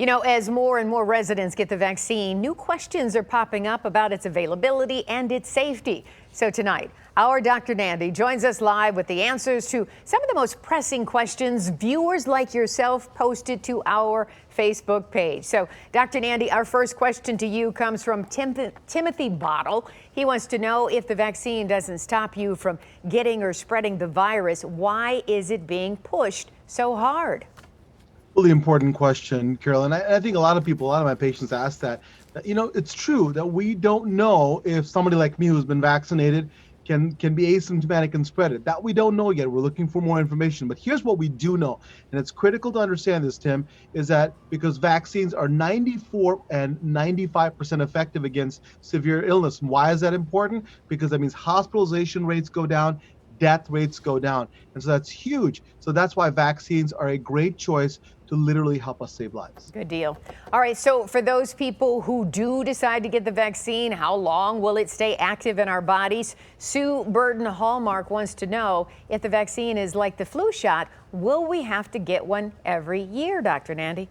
You know, as more and more residents get the vaccine, new questions are popping up about its availability and its safety. So tonight, our Dr. Nandi joins us live with the answers to some of the most pressing questions viewers like yourself posted to our Facebook page. So, Dr. Nandi, our first question to you comes from Timothy Bottle. He wants to know, if the vaccine doesn't stop you from getting or spreading the virus, why is it being pushed so hard? Really important question, Carolyn. I think a lot of my patients ask that. You know, it's true that we don't know if somebody like me who's been vaccinated can be asymptomatic and spread it. That we don't know yet. We're looking for more information. But here's what we do know, and it's critical to understand this, Tim, is that because vaccines are 94 and 95% effective against severe illness. And why is that important? Because that means hospitalization rates go down, death rates go down. And so that's huge. So that's why vaccines are a great choice to literally help us save lives. Good deal. All right, so for those people who do decide to get the vaccine, how long will it stay active in our bodies? Sue Burton Hallmark wants to know, if the vaccine is like the flu shot, will we have to get one every year, Dr. Nandi?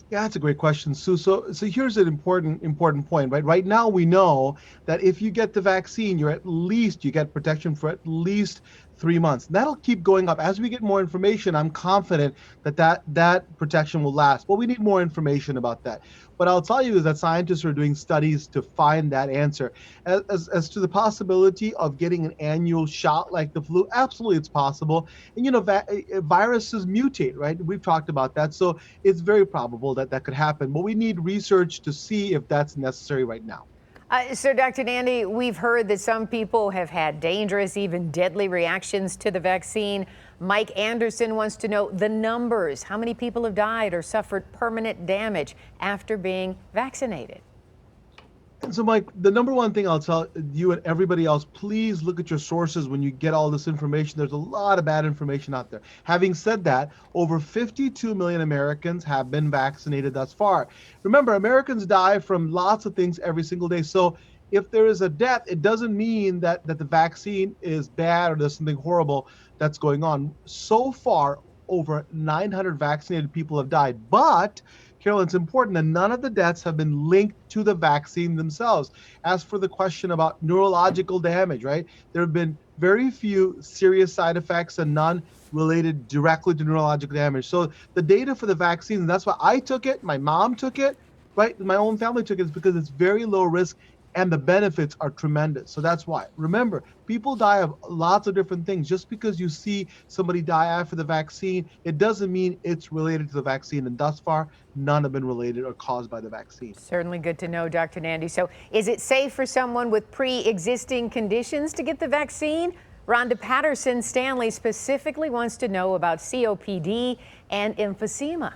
Yeah, that's a great question, Sue. So here's an important point, right? Right now, we know that if you get the vaccine, you get protection for at least 3 months. And that'll keep going up. As we get more information, I'm confident that protection will last. But we need more information about that. What I'll tell you is that scientists are doing studies to find that answer. As to the possibility of getting an annual shot like the flu, absolutely it's possible. And you know, viruses mutate, right? We've talked about that. So it's very probable that could happen. But we need research to see if that's necessary right now. So, Dr. Nandi, we've heard that some people have had dangerous, even deadly reactions to the vaccine. Mike Anderson wants to know the numbers. How many people have died or suffered permanent damage after being vaccinated? And so, Mike, the number one thing I'll tell you and everybody else, please look at your sources when you get all this information. There's a lot of bad information out there. Having said that, over 52 million Americans have been vaccinated thus far. Remember, Americans die from lots of things every single day. So if there is a death, it doesn't mean that the vaccine is bad or there's something horrible that's going on. So far, over 900 vaccinated people have died. But Carolyn, it's important that none of the deaths have been linked to the vaccine themselves. As for the question about neurological damage, right? There have been very few serious side effects and none related directly to neurological damage. So the data for the vaccine, and that's why I took it, my mom took it, right? My own family took it, is because it's very low risk and the benefits are tremendous. So that's why. Remember, people die of lots of different things. Just because you see somebody die after the vaccine, it doesn't mean it's related to the vaccine. And thus far, none have been related or caused by the vaccine. Certainly good to know, Dr. Nandi. So is it safe for someone with pre-existing conditions to get the vaccine? Rhonda Patterson Stanley specifically wants to know about COPD and emphysema.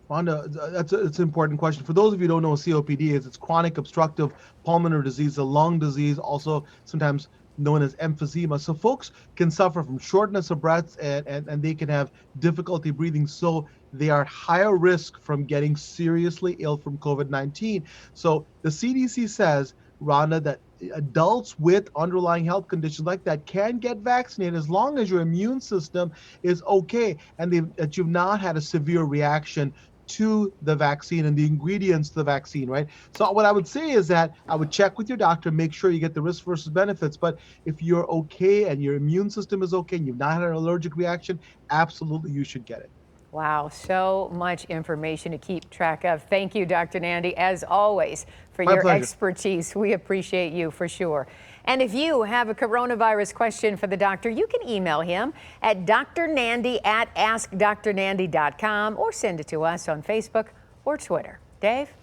Rhonda, that's an important question. For those of you who don't know what COPD is, it's chronic obstructive pulmonary disease, a lung disease, also sometimes known as emphysema. So folks can suffer from shortness of breath and they can have difficulty breathing. So they are at higher risk from getting seriously ill from COVID-19. So the CDC says, Rhonda, that adults with underlying health conditions like that can get vaccinated as long as your immune system is okay and that you've not had a severe reaction to the vaccine and the ingredients to the vaccine, right? So what I would say is that I would check with your doctor, make sure you get the risk versus benefits. But if you're okay and your immune system is okay and you've not had an allergic reaction, absolutely you should get it. Wow, so much information to keep track of. Thank you, Dr. Nandi, as always, for My your pleasure. expertise. We appreciate you for sure. And if you have a coronavirus question for the doctor, you can email him at drnandi@askdrnandi.com or send it to us on Facebook or Twitter. Dave?